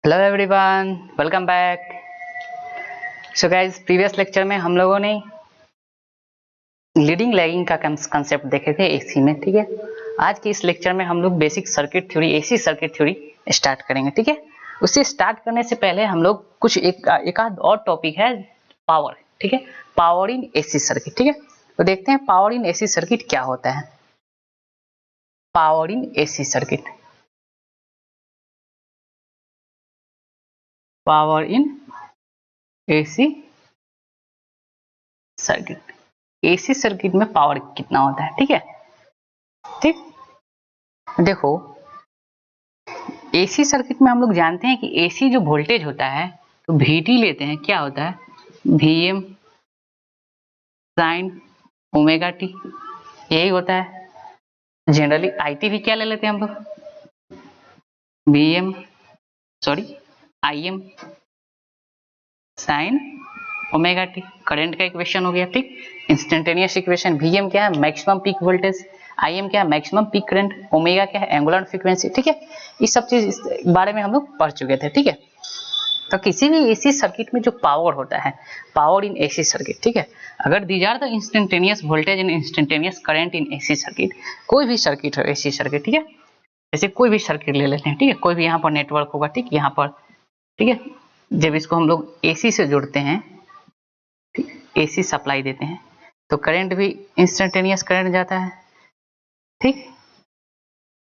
Hello everyone, welcome back. So guys, previous lecture में हम लोगों ने लीडिंग लैगिंग का कंसेप्ट देखे थे एसी में। ठीक है, आज के इस लेक्चर में हम लोग basic circuit theory, AC circuit theory start करेंगे। ठीक है, उससे स्टार्ट करने से पहले हम लोग कुछ एक आध और टॉपिक है, पावर। ठीक है, पावर इन एसी सर्किट। ठीक है, तो देखते हैं पावर इन एसी सर्किट क्या होता है। Power in AC circuit, power in AC circuit, AC circuit में पावर कितना होता है। ठीक है, ठीक, देखो एसी सर्किट में हम लोग जानते हैं कि एसी जो वोल्टेज होता है तो VT लेते हैं, क्या होता है VM साइन ओमेगा टी, यही होता है। जनरली IT भी क्या ले लेते हैं हम लोग, IM sign omega T, current का इक्वेशन हो गया। ठीक, इंस्टेंटेनियस इक्वेशन। VM क्या है, मैक्सिमम पीक वोल्टेज। IM क्या है, मैक्सिमम पीक करंट। ओमेगा क्या है, एंगुलर फ्रीक्वेंसी। ठीक है, इस सब चीज इस बारे में हम लोग पढ़ चुके थे। ठीक है, तो किसी भी एसी सर्किट में जो पावर होता है, पावर इन एसी सर्किट, ठीक है, अगर these are the instantaneous voltage in instantaneous current in AC circuit, कोई भी सर्किट हो एसी सर्किट, ठीक है, जैसे कोई भी सर्किट ले लेते हैं। ठीक है, कोई भी यहाँ पर नेटवर्क होगा, ठीक, यहाँ पर, ठीक है, जब इसको हम लोग एसी से जोड़ते हैं, ठीक, एसी सप्लाई देते हैं तो करंट भी इंस्टेंटेनियस करंट जाता है। ठीक,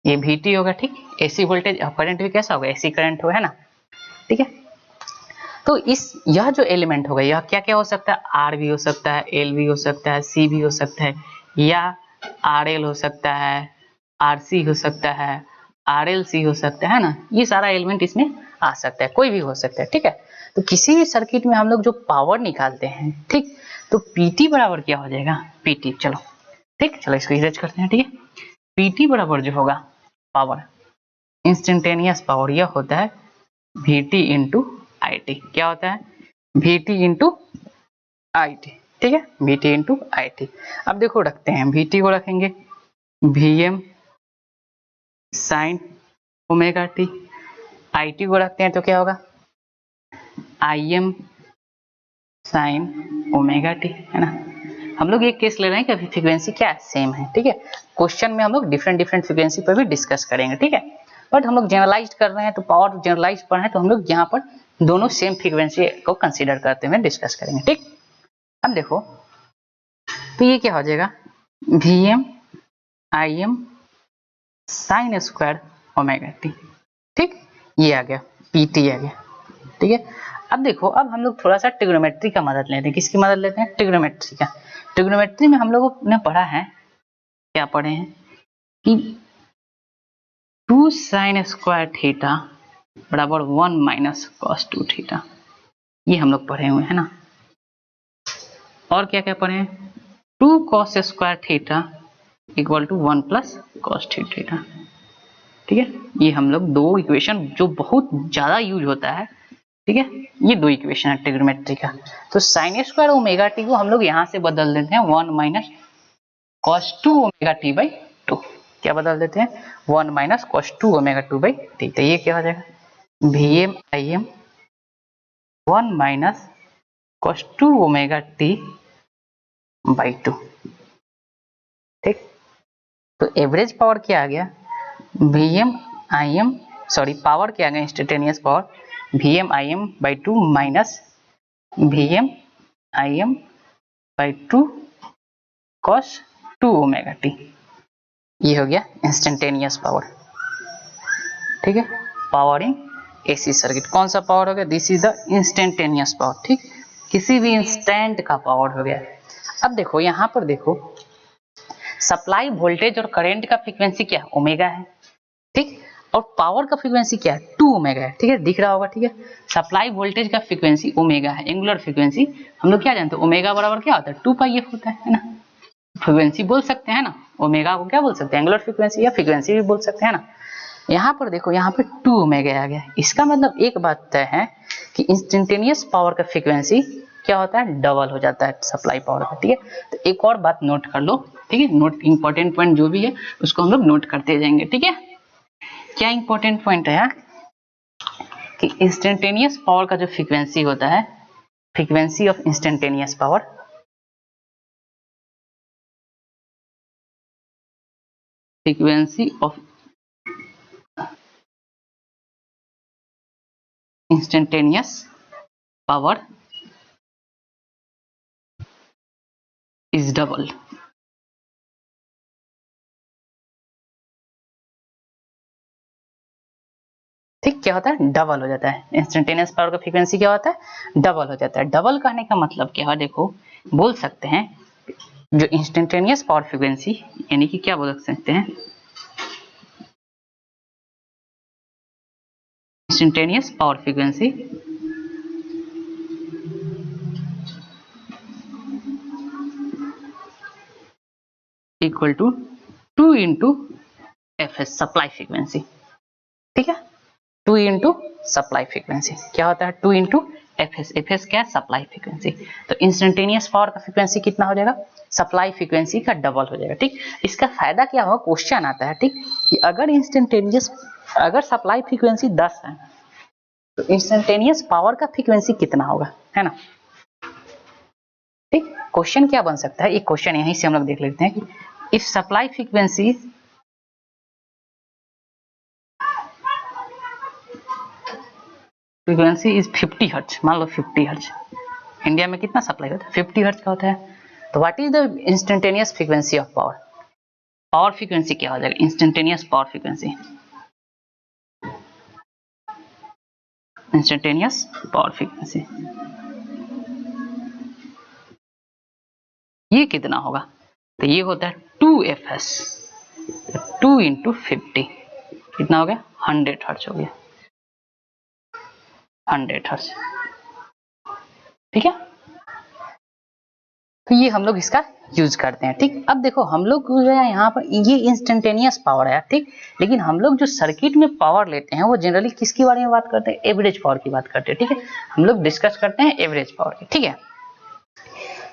ये VT होगा। ठीक, एसी वोल्टेज और करंट भी कैसा होगा, एसी करंट हो, है ना। ठीक है, तो यह जो एलिमेंट होगा, यह क्या क्या हो सकता है, R भी हो सकता है, L भी हो सकता है, C भी हो सकता है, या RL हो सकता है, RC हो सकता है, RLC हो सकता है ना। ये सारा एलिमेंट इसमें आ सकता है, कोई भी हो सकता है। ठीक है, तो किसी भी सर्किट में हम लोग जो पावर निकालते हैं, ठीक, तो PT बराबर क्या हो जाएगा, PT। चलो ठीक, चलो इसको इरेज करते हैं। ठीक है, PT बराबर जो होगा पावर, इंस्टेंटेनियस पावर, यह होता है VT इंटू IT। क्या होता है, VT इंटू IT। ठीक है, VT इंटू IT। अब देखो रखते हैं, VT को रखेंगे VM sine omega T, IT को रखते हैं तो क्या होगा IM साइन ओमेगा टी, है ना। हम लोग एक केस ले रहे हैं कि अभी फ्रीक्वेंसी क्या है, सेम है। ठीक है, क्वेश्चन में हम लोग डिफरेंट डिफरेंट फ्रीक्वेंसी पर भी डिस्कस करेंगे। ठीक है, बट हम लोग जनरलाइज कर रहे हैं तो पावर जनरलाइज पढ़ रहे हैं तो हम लोग यहाँ पर दोनों सेम फ्रीक्वेंसी को कंसीडर करते हुए डिस्कस करेंगे। ठीक, अब देखो तो ये क्या हो जाएगा, VM IM sine square omega T. ठीक, ये आ गया, PT आ गया। ठीक है, अब देखो, अब हम लोग थोड़ा सा ट्रिग्नोमेट्री का मदद लेते हैं। किसकी मदद लेते हैं, ट्रिग्नोमेट्री का। ट्रिग्नोमेट्री में हम लोगों ने पढ़ा है, क्या पढ़े हैं कि 2 साइन स्क्वायर थीटा बराबर 1 माइनस कॉस 2 थीटा, ये हम लोग पढ़े हुए हैं ना। और क्या क्या पढ़े हैं, 2 cos square theta equal to 1 plus cos theta. ठीक है, ये हम लोग दो इक्वेशन जो बहुत ज्यादा यूज होता है। ठीक है, ये दो इक्वेशन है ट्रिग्नोमेट्री का। तो साइन स्क्वायर ओमेगा टी को हम लोग यहाँ से बदल देते हैं 1 minus cos 2 omega T by 2। क्या बदल देते हैं, 1 minus cos 2 omega 2 by T. तो ये क्या हो जाएगा, VM IM 1 minus cos 2 omega T by 2। ठीक, तो एवरेज पावर क्या आ गया, VM IM, सॉरी पावर क्या आ गया, instantaneous power VM IM by 2 minus VM IM by 2 cos 2 omega T. ये हो गया इंस्टेंटेनियस पावर। ठीक है, पावर इन एसी सर्किट। कौन सा पावर हो गया, this is the instantaneous power. ठीक, किसी भी इंस्टेंट का पावर हो गया। अब देखो यहाँ पर देखो, सप्लाई वोल्टेज और करंट का फ्रीक्वेंसी क्या है, ओमेगा है। ठीक, और पावर का फ्रीक्वेंसी क्या है, 2 ओमेगा है। ठीक है, दिख रहा होगा। ठीक है, सप्लाई वोल्टेज का फ्रीक्वेंसी ओमेगा है, एंगुलर फ्रीक्वेंसी हम लोग क्या जानते हैं, ओमेगा बराबर क्या होता है, 2πf होता है ना। फ्रीक्वेंसी बोल सकते हैं ना, ओमेगा को क्या बोल सकते हैं, एंगुलर फ्रीक्वेंसी या फ्रीक्वेंसी भी बोल सकते हैं ना। यहाँ पर देखो, यहाँ पे 2 ओमेगा आ गया। इसका मतलब एक बात तय है कि इंस्टेंटेनियस पावर का फ्रीक्वेंसी क्या होता है, डबल हो जाता है सप्लाई पावर का। ठीक है, तो एक और बात नोट कर लो। ठीक है, नोट इंपॉर्टेंट पॉइंट जो भी है उसको हम लोग नोट करते जाएंगे। ठीक है, क्या इंपॉर्टेंट पॉइंट है यार, कि इंस्टेंटेनियस पावर का जो फ्रीक्वेंसी होता है, frequency of instantaneous power, frequency of instantaneous power is double. ठीक, क्या होता है, डबल हो जाता है। इंस्टेंटेनियस पावर का फ्रीक्वेंसी क्या होता है, डबल हो जाता है। डबल कहने का मतलब क्या है, देखो बोल सकते हैं जो इंस्टेंटेनियस पावर फ्रीक्वेंसी, यानी कि क्या बोल सकते हैं, instantaneous power frequency equal to 2 into F S, supply frequency. ठीक है, 2 इंटू सप्लाई फ्रीक्वेंसी क्या होता है, 2 इंटू एफ एस क्या है, सप्लाई फ्रीक्वेंसी। तो इंस्टेंटेनियस पावर का फ्रीक्वेंसी कितना हो जाएगा, सप्लाई फ्रीक्वेंसी का डबल हो जाएगा। ठीक, इसका फायदा क्या होगा, क्वेश्चन आता है ठीक कि अगर इंस्टेंटेनियस, अगर सप्लाई फ्रीक्वेंसी 10 है तो इंस्टेंटेनियस पावर का फ्रीक्वेंसी कितना होगा, है ना। ठीक, क्वेश्चन क्या बन सकता है, एक क्वेश्चन यहीं से हम लोग देख लेते हैं कि if supply frequency frequency is 50 hertz, मान लो 50 हर्ट्ज, इंडिया में कितना सप्लाई होता है, 50 हर्ट्ज का होता है। तो what is the instantaneous frequency of power, power frequency क्या हो जाएगा, instantaneous power frequency, instantaneous power frequency ये कितना होगा, तो ये होता है 2fs, 2 इंटू 50 कितना हो गया, 100 हर्ट्ज हो गया, 100 हर्ट्ज। ठीक है, तो ये हम लोग इसका यूज करते हैं। ठीक, अब देखो हम लोग जो है यहाँ पर ये इंस्टेंटेनियस पावर है ठीक, लेकिन हम लोग जो सर्किट में पावर लेते हैं वो जनरली किसके बारे में बात करते हैं, एवरेज पावर की बात करते हैं। ठीक है, हम लोग डिस्कस करते हैं एवरेज पावर की। ठीक है,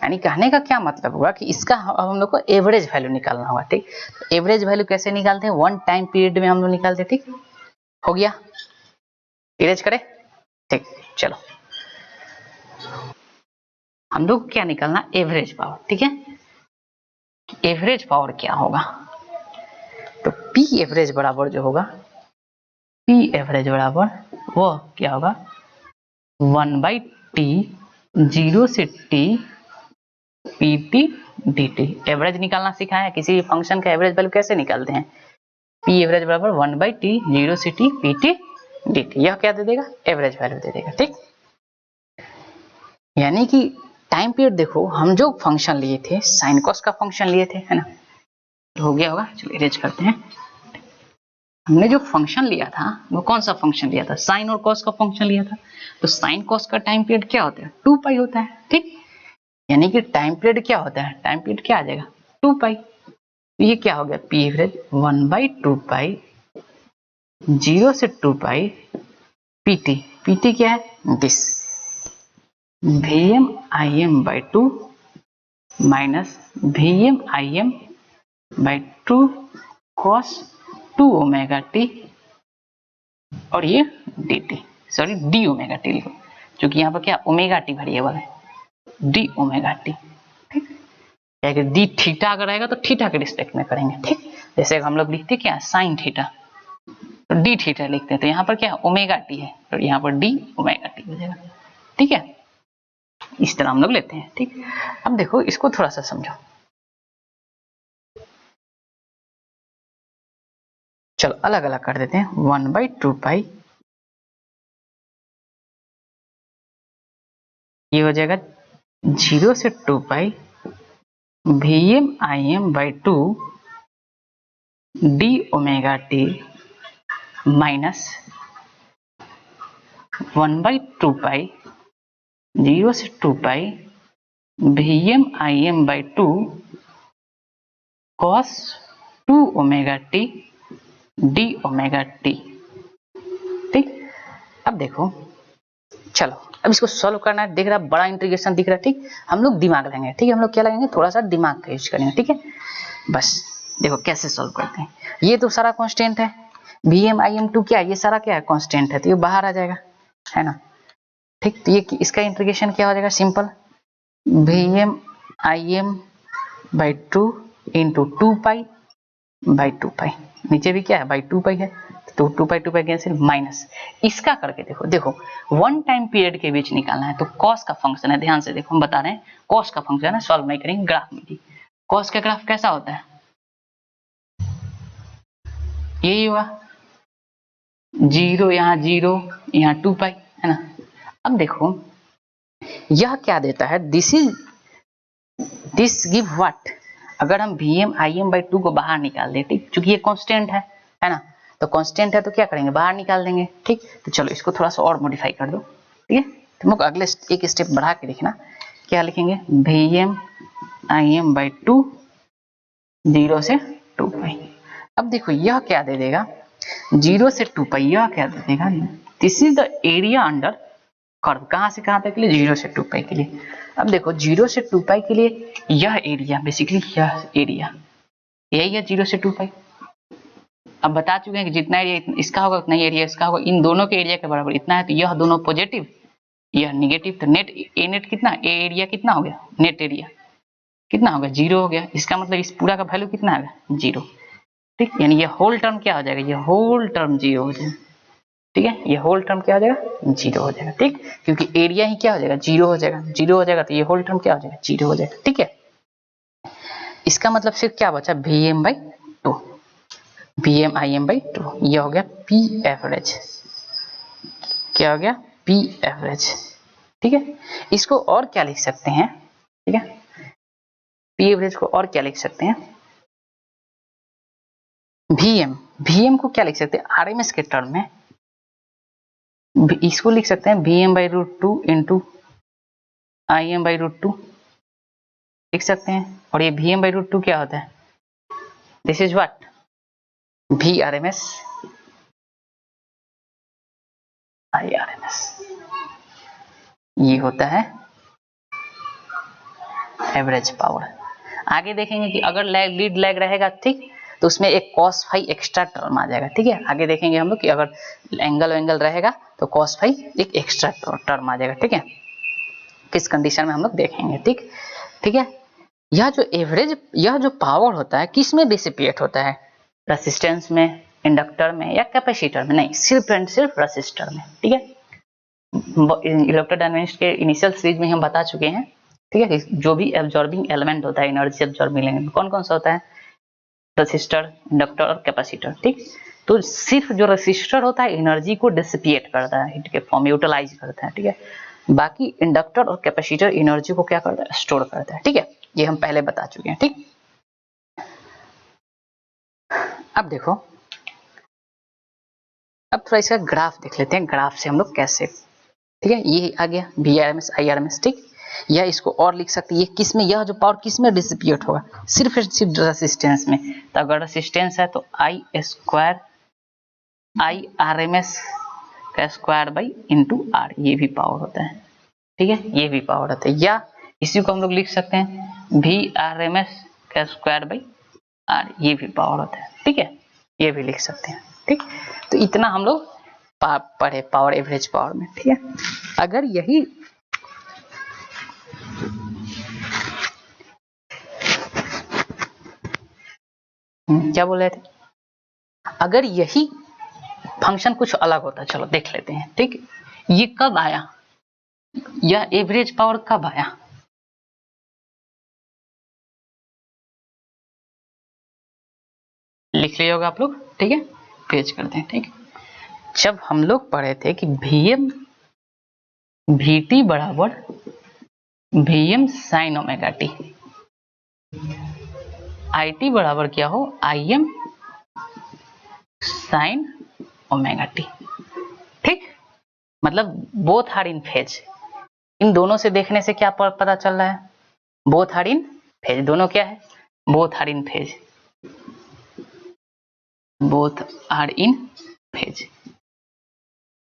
यानी कहने का क्या मतलब हुआ कि इसका हम लोग को एवरेज वैल्यू निकालना होगा। ठीक, तो एवरेज वैल्यू कैसे निकालते हैं, वन टाइम पीरियड में हम लोग निकालते हैं। ठीक, हो गया, इरेज करें। ठीक, चलो हम लोग क्या निकालना, एवरेज पावर। ठीक है, एवरेज पावर क्या होगा, तो पी एवरेज बराबर जो होगा, पी एवरेज बराबर वो क्या होगा, 1/t 0 से t pt dt। एवरेज निकालना सीखा है, किसी भी फंक्शन का एवरेज वैल्यू कैसे निकालते हैं, पी एवरेज बराबर 1/t 0 से t pt dt। यह क्या दे देगा, एवरेज वैल्यू दे देगा। ठीक, यानी कि टाइम पीरियड देखो हम जो फंक्शन लिए थे साइन कॉस का फंक्शन लिए थे, है ना, तो हो गया होगा। चलो इरेज करते हैं। हमने जो फंक्शन लिया था वो कौन सा फंक्शन लिया था, साइन और कॉस का फंक्शन लिया था। तो साइन कॉस का टाइम पीरियड क्या होता है, 2 पाई होता है। ठीक, यानी कि टाइम पीरियड क्या होता है, टाइम पीरियड क्या आ जाएगा, 2 पाई। तो ये क्या हो गया, पी एवरेज 1/2 पाई 0 से 2 पाई पीटी। पीटी क्या है, this Vm Im/2 minus Vm Im/2 cos 2 omega T और ये dt, sorry D omega T लिखो, क्योंकि यहाँ पर क्या ओमेगा टी वेरिएबल है, डी ओमेगा टी। ठीक, क्या डी थीटा अगर आएगा तो थीटा के रिस्पेक्ट में करेंगे। ठीक, जैसे हम लोग लिखते क्या साइन थीटा, तो डी थीटा लिखते हैं, तो यहाँ पर क्या ओमेगा टी है, तो यहाँ पर डी ओमेगा टी हो जाएगा। ठीक है, इस तरह हम लोग लेते हैं। ठीक, अब देखो इसको थोड़ा सा समझो। चलो अलग अलग कर देते हैं, 1/2 पाई ये हो जाएगा 0 से 2 पाई Vm Im/2 D omega T minus 1/2 पाई 0 से 2 पाई Vm Im/2 cos 2 omega T D omega T. ठीक, अब देखो चलो अब इसको सॉल्व करना है, दिख रहा है बड़ा इंटीग्रेशन दिख रहा है। ठीक, हम लोग दिमाग लगाएंगे। ठीक, हम लोग क्या लगाएंगे, थोड़ा सा दिमाग का यूज करेंगे। ठीक है, बस देखो कैसे सॉल्व करते हैं। ये तो सारा कांस्टेंट है, Vm Im2 क्या है, ये सारा क्या है, कांस्टेंट है, तो ये बाहर आ जाएगा। है ना। ठीक, तो ये इसका इंटीग्रेशन क्या हो जाएगा, सिंपल Vm Im/2 इंटू 2π/2π, नीचे भी क्या है बाई 2π है, तो 2π कैंसिल, माइनस इसका करके देखो 1 टाइम पीरियड के बीच निकालना है, तो कॉस का फंक्शन है, ध्यान से देखो हम बता रहे हैं कॉस का फंक्शन है, सॉल्व नहीं करेंगे, ग्राफ में कॉस का ग्राफ कैसा होता है, यही हुआ 0 यहाँ 0 यहाँ 2π, है ना। अब देखो यह क्या देता है, दिस गिव व्हाट, अगर हम Vm Im/2 को बाहर निकाल दें, ठीक, क्योंकि ये कांस्टेंट है ना, तो कांस्टेंट है तो क्या करेंगे, बाहर निकाल देंगे। ठीक, तो चलो इसको थोड़ा सा और मॉडिफाई कर दो, ठीक है। तुम लोग अगले एक स्टेप बढ़ा के देखना, क्या लिखेंगे, Vm Im/2 0 से 2π। अब देखो यह क्या दे देगा, 0 से 2π, यह क्या दे देगा, this is the area under curve, कहां से कहां तक के लिए, 0 से 2π के लिए। अब देखो 0 से 2π के लिए यह एरिया, बेसिकली यह एरिया यही है 0 से 2π। अब बता चुके हैं कि जितना एरिया इसका होगा उतना ही एरिया इसका होगा, इन दोनों के एरिया के बराबर इतना है, तो यह दोनों पॉजिटिव यह निगेटिव, तो नेट ए नेट कितना, ए एरिया कितना हो गया, नेट एरिया कितना हो गया, 0 हो गया, इसका मतलब इस पूरा का वैल्यू कितना आ गया, 0। ठीक, यानी ये होल टर्म क्या हो जाएगा, ये होल टर्म 0 हो जाएगा। ठीक है, ये होल टर्म क्या हो जाएगा, 0 हो जाएगा। ठीक, क्योंकि एरिया ही क्या हो जाएगा, 0 हो जाएगा, 0 हो जाएगा, तो ये होल टर्म क्या हो जाएगा, 0 हो जाएगा। ठीक है, इसका मतलब सिर्फ क्या बचा, Vm/2, Vm Im/2, ये हो गया P एवरेज, क्या हो गया, P एवरेज। ठीक है, इसको और क्या लिख सकते हैं, ठीक है, P एवरेज को और क्या लिख सकते हैं, Vm को क्या लिख सकते हैं, RMS के टर्म में, इसको लिख सकते हैं Vm/√2 इंटू Im/√2 लिख सकते हैं, और ये Vm/√2 क्या होता है, this is what, VRMS IRMS, ये होता है एवरेज पावर। आगे देखेंगे कि अगर लीड लैग रहेगा, ठीक, तो उसमें एक cos phi एक्स्ट्रा टर्म आ जाएगा। ठीक है, आगे देखेंगे हम लोग कि अगर एंगल रहेगा तो cos phi एक एक्स्ट्रा टर्म आ जाएगा। ठीक है, किस कंडीशन में हम लोग देखेंगे। ठीक है, यह जो एवरेज, यह जो पावर होता है किस में डिसिपेट होता है, रेसिस्टेंस में, इंडक्टर में या कैपेसिटर में, नहीं, सिर्फ एंड सिर्फ रेसिस्टर में। ठीक है, इलेक्ट्रोडायनामिक्स के इनिशियल सीरीज में हम बता चुके हैं। ठीक है, जो भी एब्जॉर्बिंग एलिमेंट होता है, एनर्जी एब्जॉर्बिंग एलिमेंट कौन कौन सा होता है, रेसिस्टर, इंडक्टर और कैपेसिटर। ठीक, तो सिर्फ जो रेसिस्टर होता है एनर्जी को डिसिपेट करता है, हीट के फॉर्म में यूटिलाइज करता है। ठीक है, बाकी इंडक्टर और कैपेसिटर एनर्जी को क्या करता है, स्टोर करता है। ठीक है, ये हम पहले बता चुके हैं। ठीक, अब देखो, अब थोड़ा इसका ग्राफ देख लेते हैं, ग्राफ से हम लोग कैसे, ठीक है, ये आ गया VRMS IRMS। ठीक, या इसको और लिख सकते हैं, ये किस में, यह जो पावर किस में डिसिपेट होगा, सिर्फ रेसिस्टेंस में। तो अगर रेसिस्टेंस है तो I² IRMS का स्क्वायर बाई इंटू R, ये भी पावर होता है। ठीक है, ये भी पावर होता है, या इसी को हम लोग लिख सकते हैं VRMS का स्क्वायर बाई R, ये भी पावर होता है। ठीक है, ये भी लिख सकते हैं। ठीक, तो इतना हम लोग पढ़े पावर, एवरेज पावर में। ठीक है, अगर यही क्या बोल रहे थे, अगर यही फंक्शन कुछ अलग होता, चलो देख लेते हैं। ठीक, ये कब आया, यह एवरेज पावर कब आया, लिख लिया होगा आप लोग। ठीक है, पेज करते हैं। ठीक, जब हम लोग पढ़े थे कि VT बराबर Vm sin omega T, IT बराबर क्या हो, Im sin ओमेगा टी। ठीक, मतलब बोथ आर इन फेज, इन दोनों से देखने से क्या पता चल रहा है, बोथ आर इन फेज, दोनों क्या है, both are in phase, both are in phase,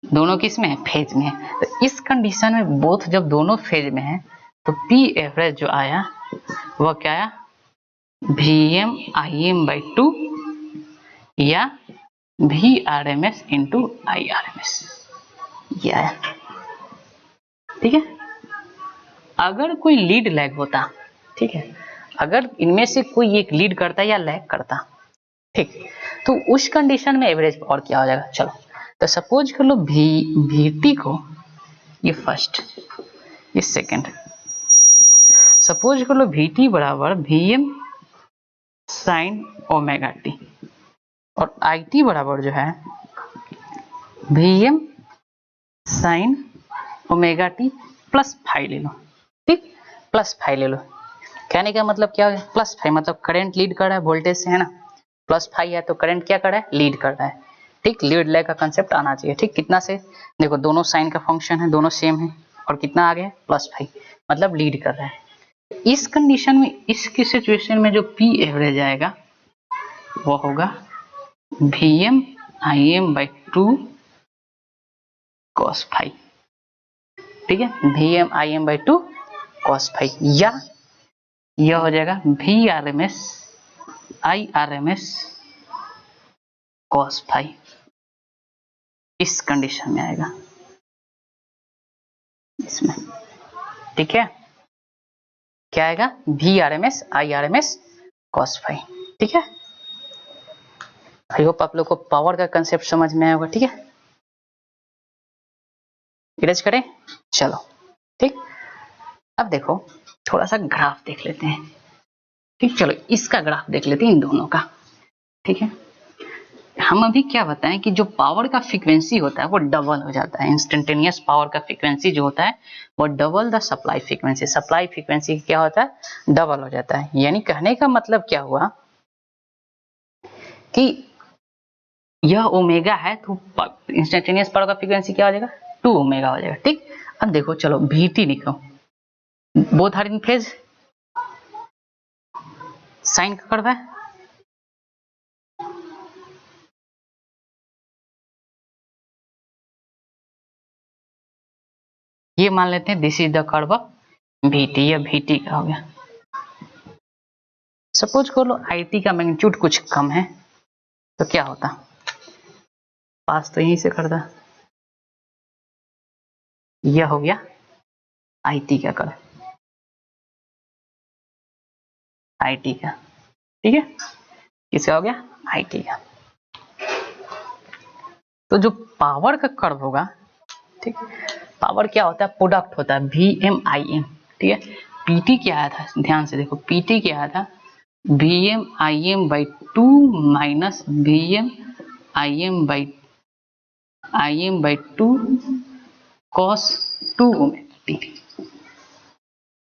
दोनों किस में है, फेज में है। तो इस कंडीशन में बोथ जब दोनों फेज में है तो P एवरेज जो आया वह क्या आया, Vm Im/2 या VRMS इंटू IRMS। ये आया, ठीक है। अगर कोई लीड लैग होता, ठीक है, अगर इनमें से कोई एक लीड करता या लैग करता, ठीक, तो उस कंडीशन में एवरेज पावर क्या हो जाएगा। चलो तो सपोज कर लो वीटी को, ये फर्स्ट, ये सेकंड, सपोज कर लो वीटी बराबर वीएम साइन ओमेगा टी, और आईटी बराबर जो है VM sign omega T plus five ले लो, ठीक, प्लस फाइव ले लो। कहने का मतलब क्या है, प्लस फाइव मतलब करंट लीड कर रहा है वोल्टेज से, है ना, प्लस फाइव है तो करंट क्या कर रहा है, लीड कर रहा है, ठीक। लीड लैग का कंसेप्ट आना चाहिए, ठीक। कितना से, देखो दोनों साइन का फंक्शन है, दोनों सेम है, और कितना आ गया प्लस फाइव, मतलब लीड कर रहा है। इस कंडीशन में, इसकी सिचुएशन में जो पी एवरेज आएगा वो होगा VM I M by two cos phi, ठीक है, VM I M by two cos phi, या यह हो जाएगा V R M S I R M S cos phi, इस कंडीशन में आएगा इसमें, ठीक है। क्या आएगा, V R M S I R M S cos phi, ठीक है। आई होप आप लोग को पावर का कंसेप्ट समझ में आया होगा, ठीक है। इरेज करें, चलो, ठीक। अब देखो थोड़ा सा ग्राफ देख लेते हैं, ठीक। चलो इसका ग्राफ देख लेते हैं इन दोनों का, ठीक है। हम अभी क्या बताएं कि जो पावर का फ्रीक्वेंसी होता है वो डबल हो जाता है, इंस्टेंटेनियस पावर का फ्रीक्वेंसी जो होता है वो double the supply frequency, supply frequency क्या होता है, डबल हो जाता है। यानी कहने का मतलब क्या हुआ कि यह ओमेगा है तो इंस्टेंटेनियस पावर का फ्रीक्वेंसी क्या हो जाएगा, 2 ओमेगा हो जाएगा, ठीक। अब देखो चलो वीटी लिखो, both are in phase, sine का कर्व है, ये मान लेते हैं this is the curve of VT, या वीटी का हो गया। सपोज कर लो आईटी का मैग्नीट्यूड कुछ कम है तो क्या होता, पास तो यहीं से करता, यह हो गया आईटी का कर्व, आईटी का, ठीक है, किसका हो गया, आईटी का। तो जो पावर का कर्व होगा, ठीक, पावर क्या होता है, प्रोडक्ट होता है वी एम आई एम, ठीक है। पीटी क्या आया था, ध्यान से देखो, पीटी क्या आया था, V M I M by two minus V M I M by two cos two omega T,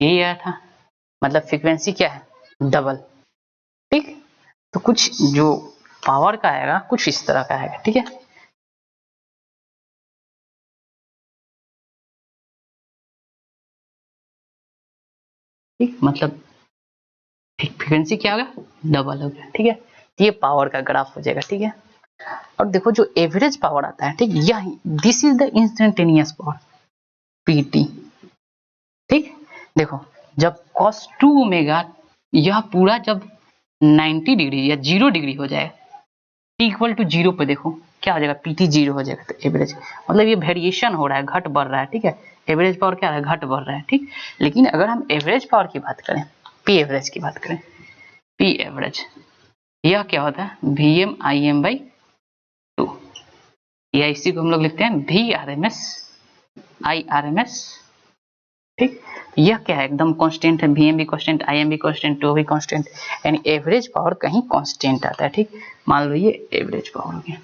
यही आया था। मतलब फ्रीक्वेंसी क्या है, डबल, ठीक। तो कुछ जो पावर का आएगा कुछ इस तरह का आएगा, ठीक है। ठीक, मतलब फ्रीक्वेंसी क्या होगा, डबल हो गया, ठीक है। ये पावर का ग्राफ हो जाएगा, ठीक है। और देखो जो एवरेज पावर आता है, ठीक, यही this is the instantaneous power PT, ठीक। देखो जब cos 2 ओमेगा यह पूरा जब 90 डिग्री या 0 डिग्री हो जाए, टी इक्वल टू 0 पे देखो क्या हो जाएगा, पीटी 0 हो जाएगा, तो एवरेज मतलब ये वेरिएशन हो रहा है, घट बढ़ रहा है, ठीक है। एवरेज पावर क्या है, घट बढ़ रहा है, ठीक। लेकिन अगर हम एवरेज पावर की बात करें, पी एवरेज की बात करें, पी एवरेज यह क्या होता है, V M I M by two, या इसी को हम लोग लिखते हैं V R M S I R M S, ठीक। यह क्या है, एकदम कांस्टेंट है, वी एम भी कांस्टेंट, आई एम भी कांस्टेंट, टू भी कांस्टेंट, यानी एवरेज पावर कहीं कांस्टेंट आता है, ठीक। मान लो ये एवरेज पावर हो गया,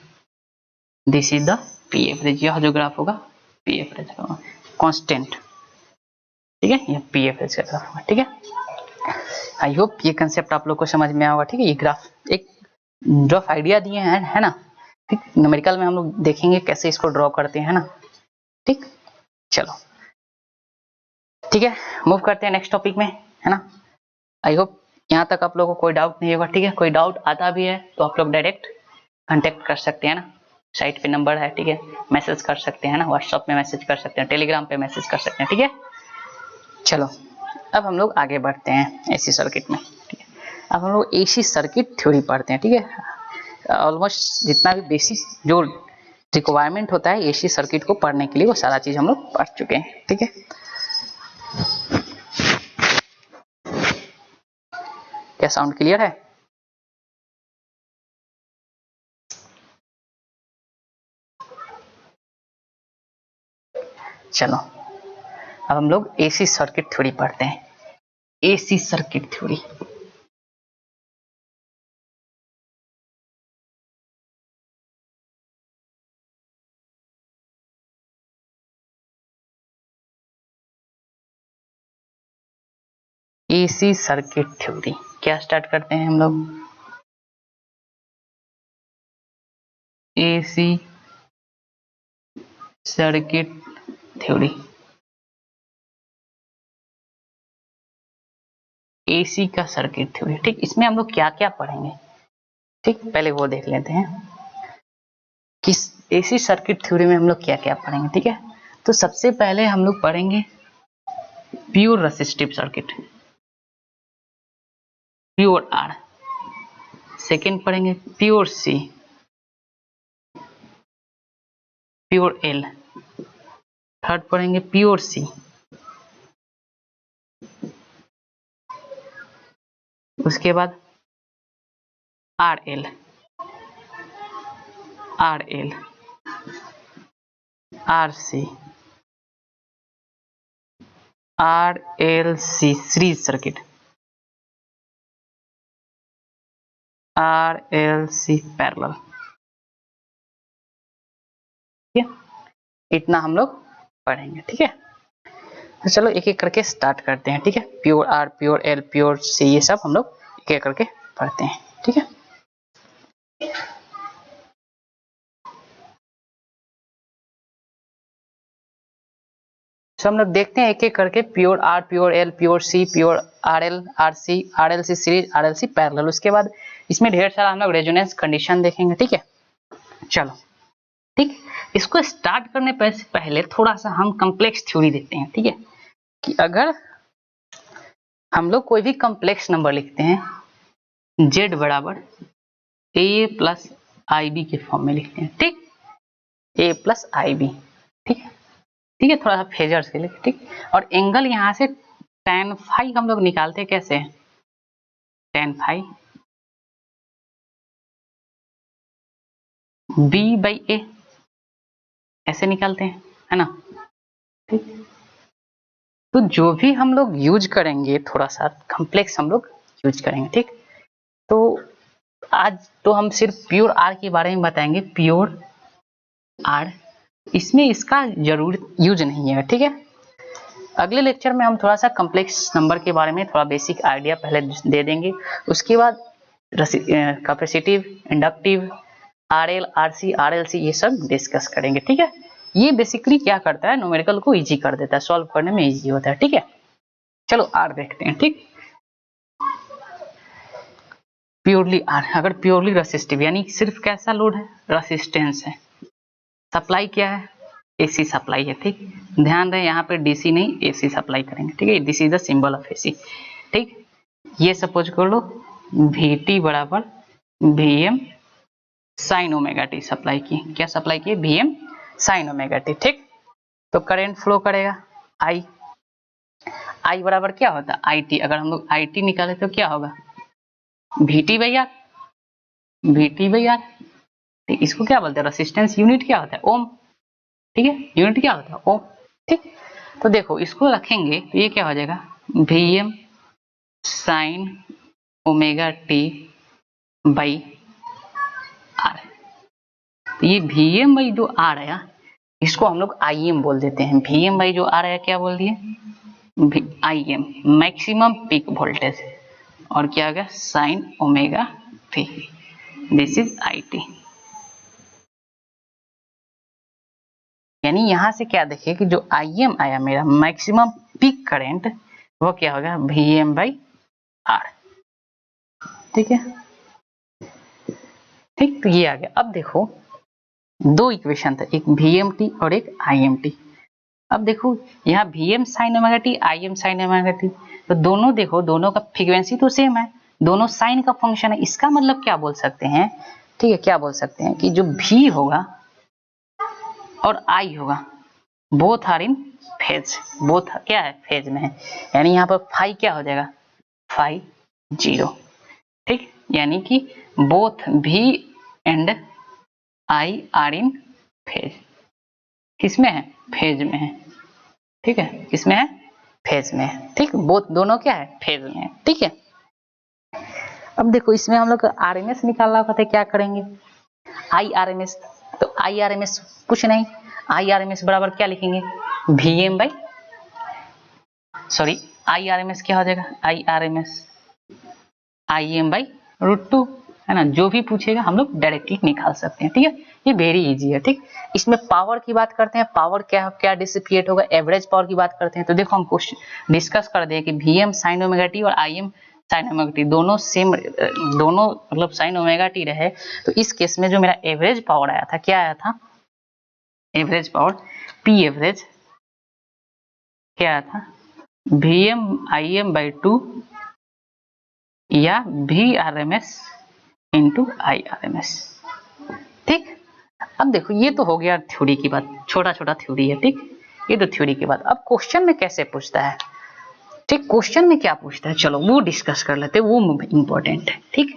this is the P average, यह जो ग्राफ होगा पी एवरेज होगा कांस्टेंट, ठीक है, यह पी एवरेज का ग्राफ होगा, ठीक है। आई होप ये कंसेप्ट आप लोग को समझ में आया होगा, ठीक है। ये ग्राफ एक रफ आइडिया दिए हैं, है ना, ठीक। न्यूमेरिकल में हम लोग देखेंगे कैसे इसको ड्रॉ करते हैं, है ना, ठीक। चलो ठीक है, मूव करते हैं नेक्स्ट टॉपिक में, है ना। आई होप यहाँ तक आप लोगों को कोई डाउट नहीं होगा, ठीक है। कोई डाउट आता भी है तो आप लोग डायरेक्ट कांटेक्ट कर सकते हैं ना, साइट पे नंबर है, ठीक है, मैसेज कर सकते हैं ना, व्हाट्सएप में मैसेज कर सकते हैं, टेलीग्राम पे मैसेज कर सकते हैं, ठीक है। चलो अब हम लोग आगे बढ़ते हैं एसी सर्किट में, ठीक है। अब हम लोग एसी सर्किट थ्योरी पढ़ते हैं, ठीक है। ऑलमोस्ट जितना भी बेसिक जो रिक्वायरमेंट होता है एसी सर्किट को पढ़ने के लिए, वो सारा चीज हम लोग पढ़ चुके हैं। ठीक है, क्या साउंड क्लियर है? चलो अब हम लोग एसी सर्किट थ्योरी पढ़ते हैं। AC circuit theory, AC circuit theory क्या स्टार्ट करते हैं हम लोग? एसी सर्किट थ्योरी, एसी का सर्किट थ्योरी। ठीक, इसमें हम लोग क्या क्या पढ़ेंगे? ठीक, पहले वो देख लेते हैं कि एसी सर्किट थ्योरी में हम लोग क्या क्या पढ़ेंगे। ठीक है, तो सबसे पहले हम लोग पढ़ेंगे pure resistive circuit, pure R. Second पढ़ेंगे pure C, pure L. Third पढ़ेंगे प्योर सी, उसके बाद R L, R L, R C, R L C series circuit, R L C parallel. ठीक है, इतना हम लोग पढ़ेंगे। ठीक है, तो चलो एक एक करके स्टार्ट करते हैं। ठीक है, pure R, pure L, pure C, ये सब हम लोग एक एक करके पढ़ते हैं। ठीक है, तो हम लोग देखते हैं एक एक करके pure R, pure L, pure C, pure R L, R L C series, R L C parallel. उसके बाद इसमें ढेर सारा हम लोग रेजोनेंस कंडीशन देखेंगे। ठीक है, चलो ठीक, इसको स्टार्ट करने से पहले थोड़ा सा हम कॉम्प्लेक्स थ्योरी देखते हैं। ठीक है, कि अगर हम लोग कोई भी कॉम्प्लेक्स नंबर लिखते हैं z बराबर a प्लस आई बी के फॉर्म में लिखते हैं। ठीक, a प्लस आई बी। ठीक है, ठीक है, थोड़ा सा फेजर से लिखे। ठीक, और एंगल यहाँ से tan फाई हम लोग निकालते हैं कैसे? tan फाई b बाई ए, ऐसे निकालते हैं, है ना? ठीक, तो जो भी हम लोग यूज करेंगे थोड़ा सा कॉम्प्लेक्स हम लोग यूज करेंगे। ठीक, तो आज तो हम सिर्फ प्योर आर के बारे में बताएंगे, प्योर आर, इसमें इसका जरूर यूज नहीं है। ठीक है, अगले लेक्चर में हम थोड़ा सा कॉम्प्लेक्स नंबर के बारे में थोड़ा बेसिक आइडिया पहले दे देंगे। उसके बाद capacitive, inductive, R L, R C, R L C, ये सब डिस्कस करेंगे। ठीक है, ये बेसिकली क्या करता है, न्यूमेरिकल को इजी कर देता है, सॉल्व करने में इजी होता है। ठीक है, चलो आर देखते हैं। ठीक, प्योरली आर, अगर प्योरली रेसिस्टिव यानी सिर्फ कैसा लोड है? रेसिस्टेंस है। सप्लाई क्या है? एसी सप्लाई है। ठीक, ध्यान रहे यहाँ पे डीसी नहीं, एसी सप्लाई करेंगे। ठीक है, this is the symbol of AC. ठीक, ये सपोज कर लो Vt बराबर Vm sine omega T supply की। क्या सप्लाई की? Vm sine omega T. ठीक, तो करंट फ्लो करेगा I, I बराबर क्या होता है? IT। अगर हम लोग IT निकाले तो क्या होगा? Vt by R, Vt by R. इसको क्या बोलते हैं? रेसिस्टेंस यूनिट क्या होता है? ओम। ठीक है, यूनिट क्या होता है? ओम। ठीक, तो देखो इसको रखेंगे तो ये क्या हो जाएगा? Vm sine omega T by R. तो ये Vm बाई जो आर आया, इसको हम लोग Im बोल देते हैं। Vm बाई जो आर आया क्या बोल दिए? Im, maximum peak voltage. और क्या आ गया? Sign omega T, this is IT। यानी यहां से क्या देखिए कि जो Im आया मेरा मैक्सिमम पीक करंट, वो क्या होगा? Vm by R. ठीक है, ठीक, तो ये आ गया। अब देखो दो इक्वेशन था, एक VMT और एक IMT। अब देखो यहाँ Vm sine omega T, Im sign omega T, तो दोनों देखो, दोनों का फ्रीक्वेंसी तो सेम है, दोनों साइन का फंक्शन है। इसका मतलब क्या बोल सकते हैं? ठीक है, क्या बोल सकते हैं कि जो V होगा और आई होगा, both are in phase, both क्या है, फेज में है, यानी यहाँ पर फाई क्या हो जाएगा, फाई 0, ठीक, यानी कि बोथ भी and I are in phase, किसमें है, फेज में है, ठीक है, किसमें है, फेज में है, ठीक, बोथ दोनों क्या है, फेज में है, ठीक है। अब देखो इसमें हम लोग आरएमएस निकालना होता है, क्या करेंगे, आई आरएमएस, तो आई आरएमएस कुछ नहीं, आई आरएमएस बराबर क्या लिखेंगे, VM by, sorry I RMS क्या हो जाएगा, आई आरएमएस आई एम बाई √2, है ना, जो भी पूछेगा हम लोग डायरेक्टली निकाल सकते हैं, ठीक है, ये वेरी इजी है, ठीक। इसमें पावर की बात करते हैं, पावर क्या क्या डिसिपिएट होगा, एवरेज पावर की बात करते हैं, तो देखो हम क्वेश्चन डिस्कस कर दें कि वीएम साइन ओमेगा टी और आईएम साइन ओमेगा टी दोनों सेम, दोनों मतलब साइन ओमेगा टी रहे, तो इस केस में जो मेरा एवरेज पावर आया था, क्या आया था, एवरेज पावर पी एवरेज क्या आया था, वीएम आईएम बाई 2 या V R M S into I R M S, ठीक। अब देखो ये तो हो गया थ्योरी की बात, छोटा छोटा थ्योरी है, ठीक, ये तो थ्योरी की बात। अब क्वेश्चन में कैसे पूछता है, ठीक, क्वेश्चन में क्या पूछता है, चलो वो डिस्कस कर लेते हैं, वो इंपॉर्टेंट है, ठीक।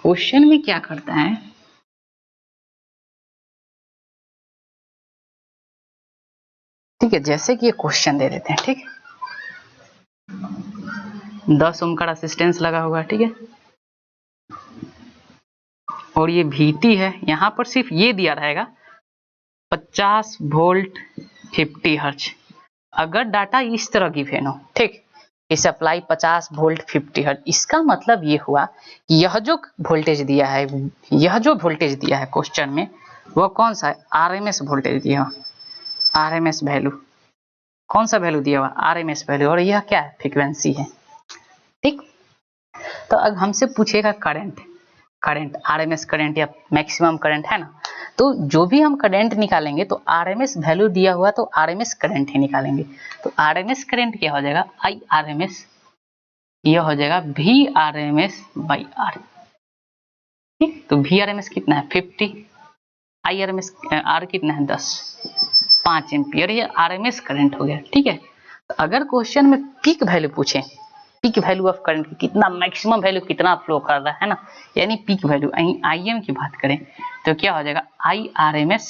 क्वेश्चन में क्या करता है, ठीक है, जैसे कि ये क्वेश्चन दे देते हैं, ठीक, 10 ओम का रेजिस्टेंस लगा होगा, ठीक है, और ये VT है, यहां पर सिर्फ ये दिया रहेगा 50 वोल्ट 50 हर्ट्ज, अगर डाटा इस तरह गिवन हो, ठीक, कि सप्लाई 50 वोल्ट 50 हर्ट्ज, इसका मतलब ये हुआ कि यह जो वोल्टेज दिया है, यह जो वोल्टेज दिया है क्वेश्चन में, वो कौन सा है, आरएमएस वोल्टेज दिया हुआ, आरएमएस वैल्यू, कौन सा वैल्यू दिया हुआ, आरएमएस वैल्यू, और यह क्या है, फ्रीक्वेंसी है, ठीक। तो अब हमसे पूछेगा करंट, करंट आरएमएस करंट या मैक्सिमम करंट, है ना, तो जो भी हम करंट निकालेंगे तो आरएमएस वैल्यू दिया हुआ तो आरएमएस करंट ही निकालेंगे, तो आरएमएस करंट क्या हो जाएगा, आई आरएमएस, यह हो जाएगा वी आरएमएस बाई आर, ठीक, तो वी आरएमएस कितना है 50, आई आरएमएस आर कितना है 10, 5 एम्पियर, ये आरएमएस करंट हो गया, ठीक है। तो अगर क्वेश्चन में पीक वैल्यू पूछे, पीक वैल्यू ऑफ करंट कितना, मैक्सिमम वैल्यू कितना फ्लो कर रहा है ना, यानी पीक वैल्यू, आईएम की बात करें तो क्या हो जाएगा, I R M S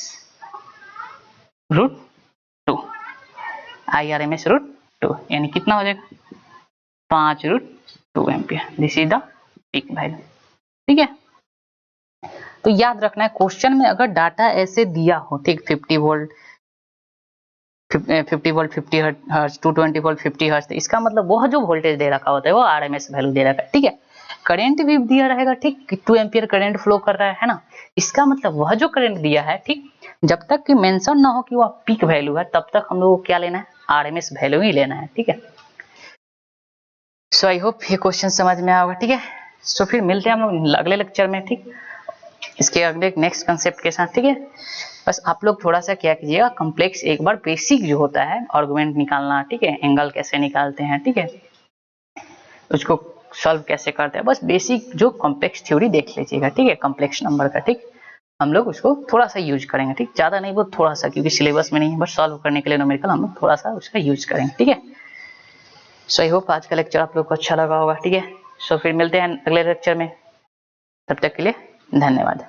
√2, I R M S √2, यानी कितना हो जाएगा 5√2 ampere, this is the peak value, ठीक है। तो याद रखना है क्वेश्चन में अगर डाटा ऐसे दिया हो, ठीक, 50 volt 50 volt 50 hertz, 220 volt 50 hertz, तो इसका मतलब वह जो वोल्टेज दे रखा होता है वो आरएमएस वैल्यू दे रखा है, ठीक है। करंट भी दिया रहेगा, ठीक, 2 एम्पियर करंट फ्लो कर रहा है ना, इसका मतलब वह जो करंट दिया है, ठीक, जब तक कि मेंशन ना हो कि वह पीक वैल्यू है, तब तक हम लोग को क्या लेना है, आरएमएस वैल्यू ही लेना है, ठीक है। सो आई होप ये क्वेश्चन समझ में आएगा, ठीक है। सो फिर मिलते हैं हम लोग अगले लेक्चर में, ठीक, इसके अगले नेक्स्ट कंसेप्ट के साथ, ठीक है। बस आप लोग थोड़ा सा क्या कीजिएगा, कॉम्प्लेक्स एक बार बेसिक जो होता है आर्गुमेंट निकालना, ठीक है, एंगल कैसे निकालते हैं, ठीक है, उसको सॉल्व कैसे करते हैं, बस बेसिक जो कॉम्प्लेक्स थ्योरी देख लीजिएगा, ठीक है, कॉम्प्लेक्स नंबर का, ठीक, हम लोग उसको थोड़ा सा यूज करेंगे, ठीक, ज्यादा नहीं, बहुत थोड़ा सा, क्योंकि सिलेबस में नहीं है, बस सॉल्व करने के लिए न्यूमेरिकल हम लोग थोड़ा सा उसका यूज करेंगे, ठीक है। सो आई होप आज का लेक्चर आप लोग को अच्छा लगा होगा, ठीक है। सो फिर मिलते हैं अगले लेक्चर में, तब तक के लिए धन्यवाद।